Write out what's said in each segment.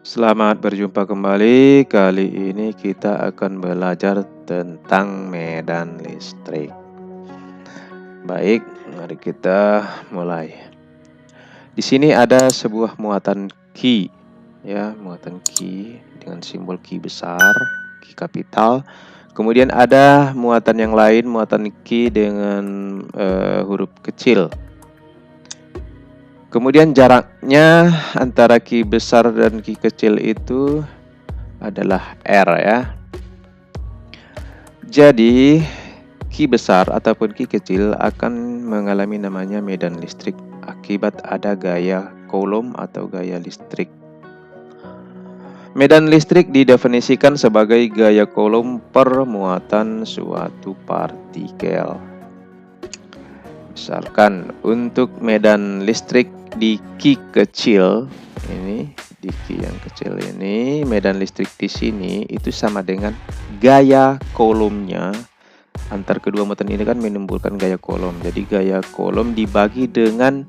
Selamat berjumpa kembali. Kali ini kita akan belajar tentang medan listrik. Baik, mari kita mulai. Di sini ada sebuah muatan Q, ya, muatan Q dengan simbol Q besar, Q kapital. Kemudian ada muatan yang lain, muatan Q dengan huruf kecil. Kemudian jaraknya antara Q besar dan Q kecil itu adalah R, ya. Jadi Q besar ataupun Q kecil akan mengalami namanya medan listrik akibat ada gaya Coulomb atau gaya listrik. Medan listrik didefinisikan sebagai gaya Coulomb per muatan suatu partikel. Misalkan untuk medan listrik di Q kecil ini, di Q yang kecil ini, medan listrik di sini itu sama dengan gaya Coulomb-nya. Antar kedua muatan ini kan menimbulkan gaya Coulomb. Jadi gaya Coulomb dibagi dengan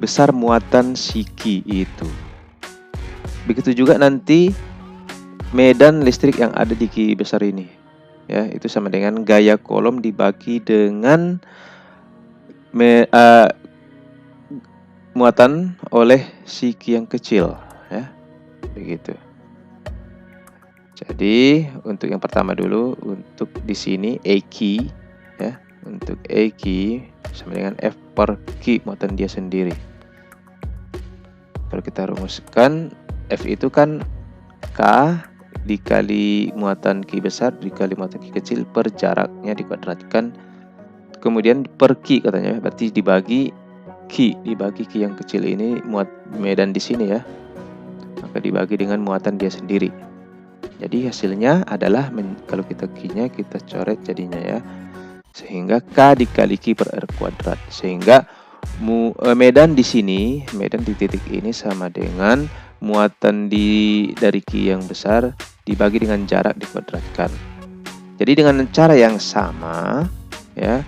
besar muatan si Q itu. Begitu juga nanti medan listrik yang ada di Q besar ini, ya, itu sama dengan gaya Coulomb dibagi dengan muatan oleh si Q yang kecil, ya, begitu. Jadi untuk yang pertama dulu, untuk di sini AQ, ya, untuk AQ sama dengan F per Q muatan dia sendiri. Kalau kita rumuskan, F itu kan K dikali muatan Q besar dikali muatan Q kecil per jaraknya dikuadratkan, kemudian per Q katanya, berarti dibagi Q yang kecil ini muat medan di sini, ya, maka dibagi dengan muatan dia sendiri. Jadi hasilnya adalah kalau kita Q-nya kita coret jadinya, ya, sehingga K dikali Q per R kuadrat, sehingga medan di sini, medan di titik ini sama dengan muatan dari Q yang besar dibagi dengan jarak dikuadratkan. Jadi dengan cara yang sama, ya,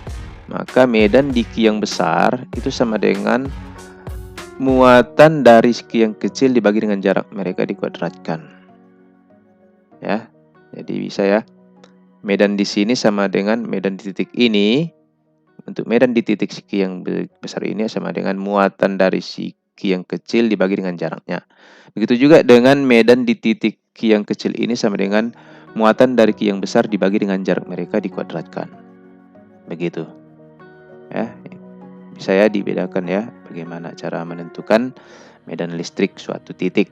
maka medan di Q yang besar itu sama dengan muatan dari Q yang kecil dibagi dengan jarak mereka dikuadratkan, ya. Jadi bisa, ya, medan di sini sama dengan medan di titik ini. Untuk medan di titik si Q yang besar ini sama dengan muatan dari si Q yang kecil dibagi dengan jaraknya. Begitu juga dengan medan di titik Q yang kecil ini sama dengan muatan dari Q yang besar dibagi dengan jarak mereka dikuadratkan. Begitu, ya. Bisa, ya, dibedakan, ya, bagaimana cara menentukan medan listrik suatu titik.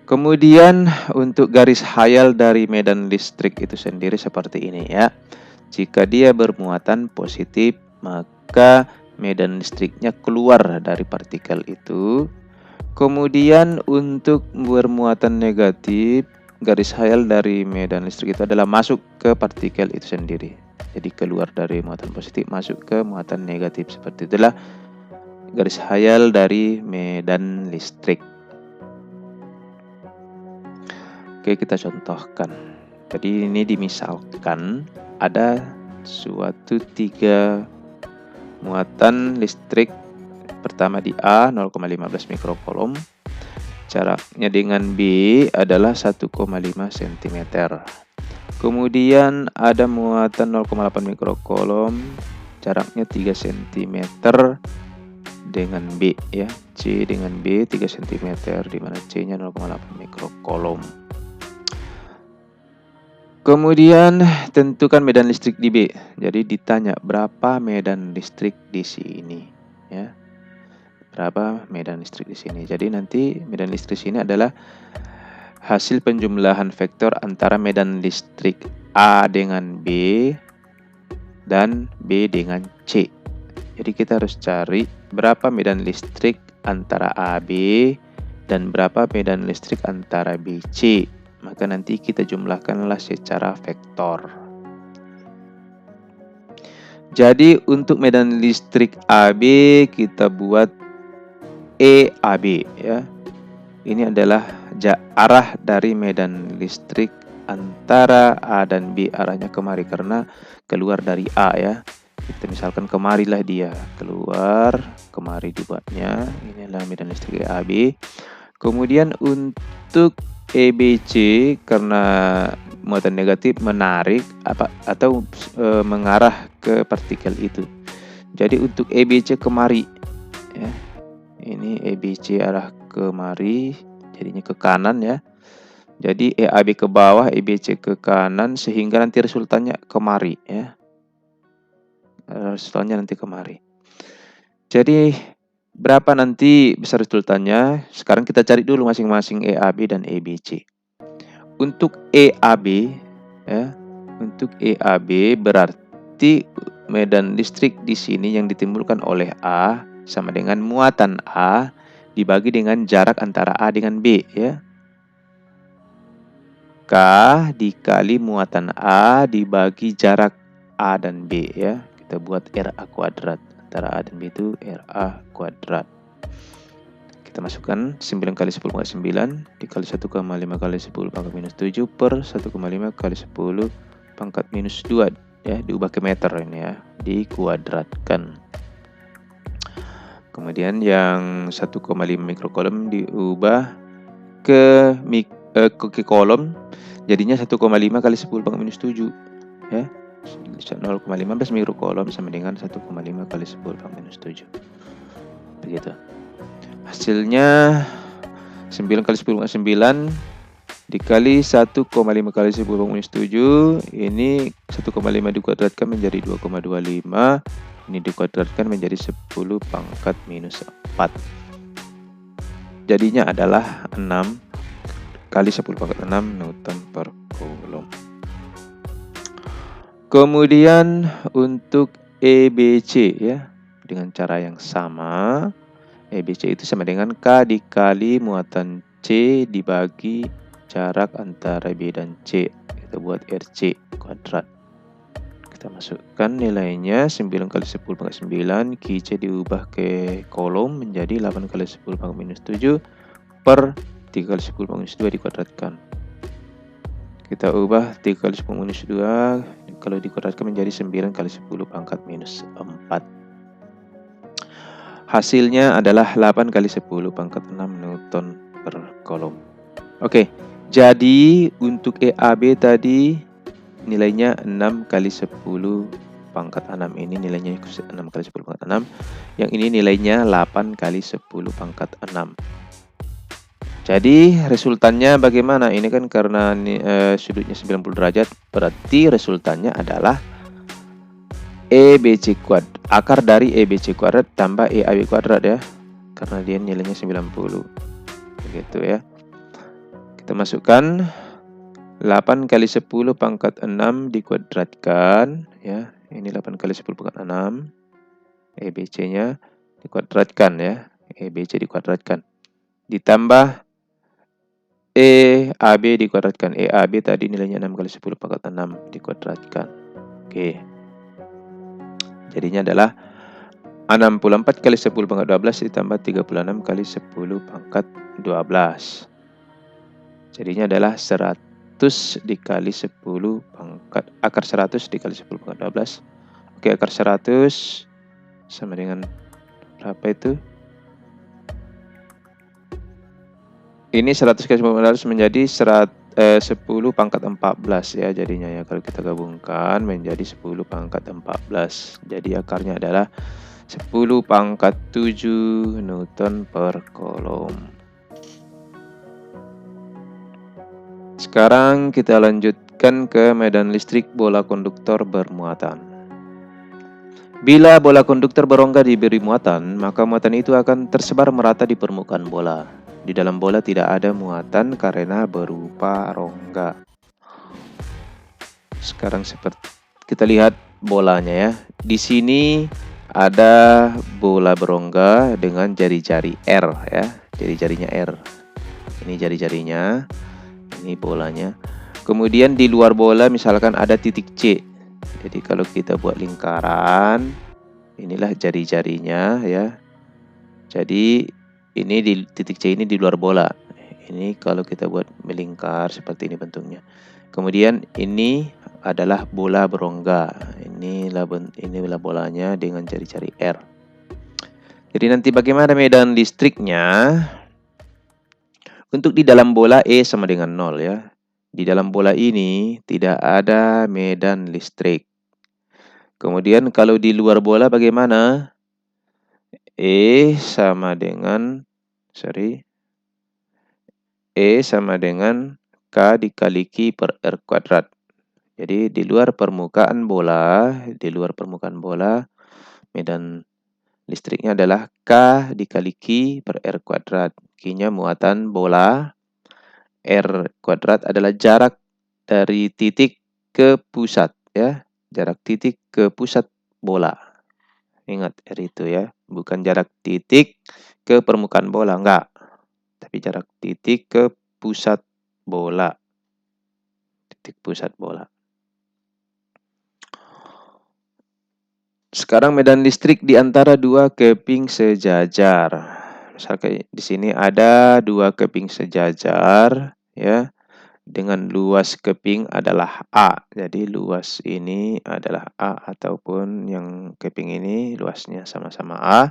Kemudian untuk garis hayal dari medan listrik itu sendiri seperti ini, ya. Jika dia bermuatan positif, maka medan listriknya keluar dari partikel itu. Kemudian untuk bermuatan negatif, garis hayal dari medan listrik itu adalah masuk ke partikel itu sendiri. Jadi keluar dari muatan positif masuk ke muatan negatif. Seperti itulah garis hayal dari medan listrik. Oke, kita contohkan. Jadi ini dimisalkan ada suatu 3 muatan listrik. Pertama di A 0,15 mikrocoulomb. Jaraknya dengan B adalah 1,5 cm. Kemudian ada muatan 0,8 mikrocoulomb. Jaraknya 3 cm dengan B, ya. C dengan B 3 cm, di mana C-nya 0,8 mikrocoulomb. Kemudian tentukan medan listrik di B. Jadi ditanya berapa medan listrik di sini, ya. Berapa medan listrik di sini. Jadi nanti medan listrik sini adalah hasil penjumlahan vektor antara medan listrik A dengan B dan B dengan C. Jadi kita harus cari berapa medan listrik antara AB dan berapa medan listrik antara BC. Maka nanti kita jumlahkanlah secara vektor. Jadi untuk medan listrik AB kita buat EAB, ya. Ini adalah arah dari medan listrik antara A dan B, arahnya kemari karena keluar dari A, ya. Kita misalkan kemarilah dia keluar, kemari dibuatnya. Inilah medan listrik EAB. Kemudian untuk EBC karena muatan negatif menarik atau mengarah ke partikel itu. Jadi untuk EBC kemari, ya. Ini EBC arah kemari, jadinya ke kanan ya. Jadi EAB ke bawah, EBC ke kanan, sehingga nanti resultannya kemari ya. Resultannya nanti kemari. Jadi berapa nanti besar resultannya? Sekarang kita cari dulu masing-masing EAB dan EBC. Untuk EAB ya, untuk EAB berarti medan listrik di sini yang ditimbulkan oleh A sama dengan muatan A dibagi dengan jarak antara A dengan B ya. K dikali muatan A dibagi jarak A dan B ya. Kita buat RA kuadrat. Antara A dan B itu RA kuadrat. Kita masukkan 9 kali 10 pangkat 9 dikali 1,5 kali 10 pangkat minus 7 per 1,5 kali 10 pangkat minus 2 ya, diubah ke meter ini ya, dikuadratkan. Kemudian yang 1,5 mikrokolom diubah ke kolom, jadinya 1,5 kali 10 pangkat minus 7 ya. 0,15 mikrokolom sama dengan 1,5 kali 10 pangkat minus 7. Begitu. Hasilnya 9 kali 10 pangkat 9 dikali 1,5 kali 10 pangkat minus 7. Ini 1,5 dikuadratkan menjadi 2,25. Ini dikuadratkan menjadi 10 pangkat minus 4. Jadinya adalah 6 kali 10 pangkat 6 Newton per Coulomb. Kemudian untuk EBC ya, dengan cara yang sama. EBC itu sama dengan K dikali muatan C dibagi jarak antara B dan C. Kita buat RC kuadrat. Kita masukkan nilainya 9 kali 10 pangkat 9. QC diubah ke kolom menjadi 8 kali 10 pangkat minus 7 per 3 kali 10 pangkat minus 2 dikuadratkan. Kita ubah 3 kali 10 minus 2 kalau dikuadratkan menjadi 9 kali 10 pangkat minus 4. Hasilnya adalah 8 kali 10 pangkat 6 Newton per Coulomb. Oke, jadi untuk EAB tadi nilainya 6 kali 10 pangkat 6. Ini nilainya 6 kali 10 pangkat 6. Yang ini nilainya 8 kali 10 pangkat 6. Jadi resultannya bagaimana? Ini kan karena sudutnya 90 derajat, berarti resultannya adalah EBC kuadrat, akar dari EBC kuadrat tambah EAB kuadrat ya, karena dia nilainya 90 begitu ya. Kita masukkan 8 kali 10 pangkat 6 dikuadratkan ya, ini 8 kali 10 pangkat 6, EBC nya dikuadratkan ya, EBC dikuadratkan, ditambah EAB dikuadratkan, EAB tadi nilainya 6 kali 10 pangkat 6 dikuadratkan. Oke, jadinya adalah 64 kali 10 pangkat 12 ditambah 36 kali 10 pangkat 12. Jadinya adalah 100 dikali 10 pangkat, akar 100 dikali 10 pangkat 12. Oke, akar 100 sama dengan berapa itu? Ini 100 kali 10 pangkat 12 menjadi 10 pangkat 14 ya jadinya ya. Kalau kita gabungkan menjadi 10 pangkat 14. Jadi akarnya adalah 10 pangkat 7 Newton per Coulomb. Sekarang kita lanjutkan ke medan listrik bola konduktor bermuatan. Bila bola konduktor berongga diberi muatan, maka muatan itu akan tersebar merata di permukaan bola. Di dalam bola tidak ada muatan karena berupa rongga. Sekarang seperti kita lihat bolanya ya. Di sini ada bola berongga dengan jari-jari R ya. Jari-jarinya R. Ini jari-jarinya. Ini bolanya. Kemudian di luar bola misalkan ada titik C. Jadi kalau kita buat lingkaran, inilah jari-jarinya ya. Jadi ini di titik C ini di luar bola. Ini kalau kita buat melingkar seperti ini bentuknya. Kemudian ini adalah bola berongga. Inilah bolanya dengan jari-jari R. Jadi nanti bagaimana medan listriknya? Untuk di dalam bola E sama dengan 0 ya. Di dalam bola ini tidak ada medan listrik. Kemudian kalau di luar bola bagaimana? E sama dengan K dikali Q per R kuadrat. Jadi di luar permukaan bola, medan listriknya adalah K dikali Q per R kuadrat. Q-nya muatan bola, R kuadrat adalah jarak dari titik ke pusat ya, jarak titik ke pusat bola. Ingat R itu ya, bukan jarak titik ke permukaan bola, enggak. Tapi jarak titik ke pusat bola. Titik pusat bola. Sekarang medan listrik di antara dua keping sejajar. Misalkan di sini ada dua keping sejajar ya. Dengan luas keping adalah A. Jadi luas ini adalah A ataupun yang keping ini luasnya sama-sama A.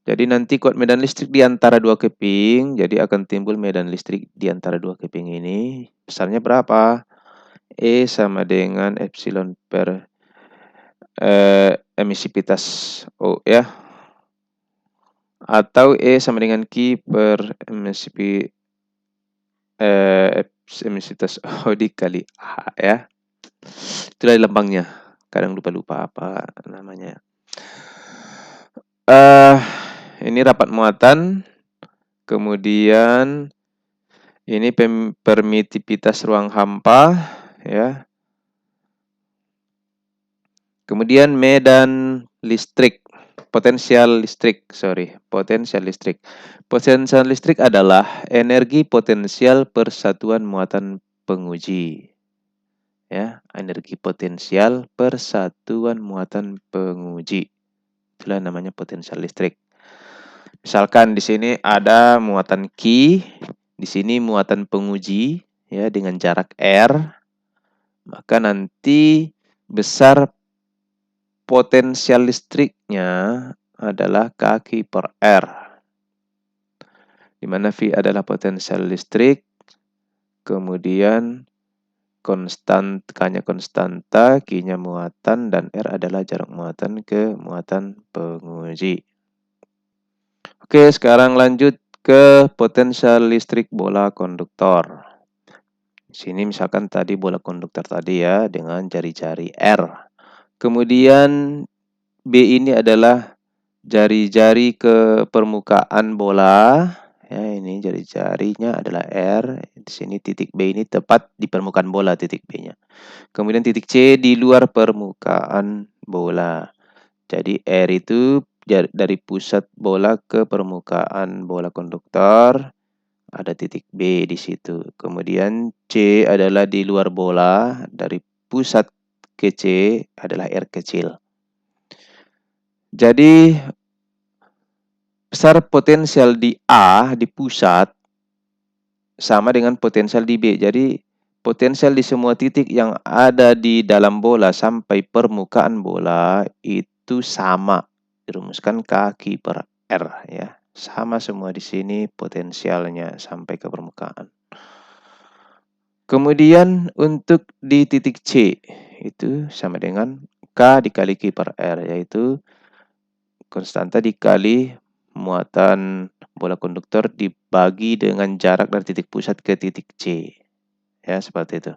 Jadi nanti kuat medan listrik di antara dua keping, jadi akan timbul medan listrik di antara dua keping ini. Besarnya berapa? E sama dengan epsilon per emisivitas O ya. Atau E sama dengan Q per emisivitas O dikali A ya. Itulah lambangnya. Kadang lupa-lupa apa namanya. Ini rapat muatan. Kemudian ini permitivitas ruang hampa ya. Kemudian medan listrik, potensial listrik. Potensial listrik adalah energi potensial persatuan muatan penguji. Ya, energi potensial persatuan muatan penguji. Itulah namanya potensial listrik. Misalkan di sini ada muatan Q, di sini muatan penguji ya dengan jarak R. Maka nanti besar potensial listriknya adalah K per R. Di mana V adalah potensial listrik, kemudian K-nya konstanta, Q-nya muatan, dan R adalah jarak muatan ke muatan penguji. Oke, sekarang lanjut ke potensial listrik bola konduktor. Di sini misalkan tadi bola konduktor tadi ya dengan jari-jari R. Kemudian B ini adalah jari-jari ke permukaan bola. Ya, ini jari-jarinya adalah R. Di sini titik B ini tepat di permukaan bola titik B-nya. Kemudian titik C di luar permukaan bola. Jadi R itu dari pusat bola ke permukaan bola konduktor. Ada titik B di situ. Kemudian C adalah di luar bola. Dari pusat ke C adalah R kecil. Jadi besar potensial di A di pusat sama dengan potensial di B. Jadi potensial di semua titik yang ada di dalam bola sampai permukaan bola itu sama. Dirumuskan K per R ya. Sama semua di sini potensialnya sampai ke permukaan. Kemudian untuk di titik C itu sama dengan K dikali Q per R, yaitu konstanta dikali muatan bola konduktor dibagi dengan jarak dari titik pusat ke titik C. Ya, seperti itu.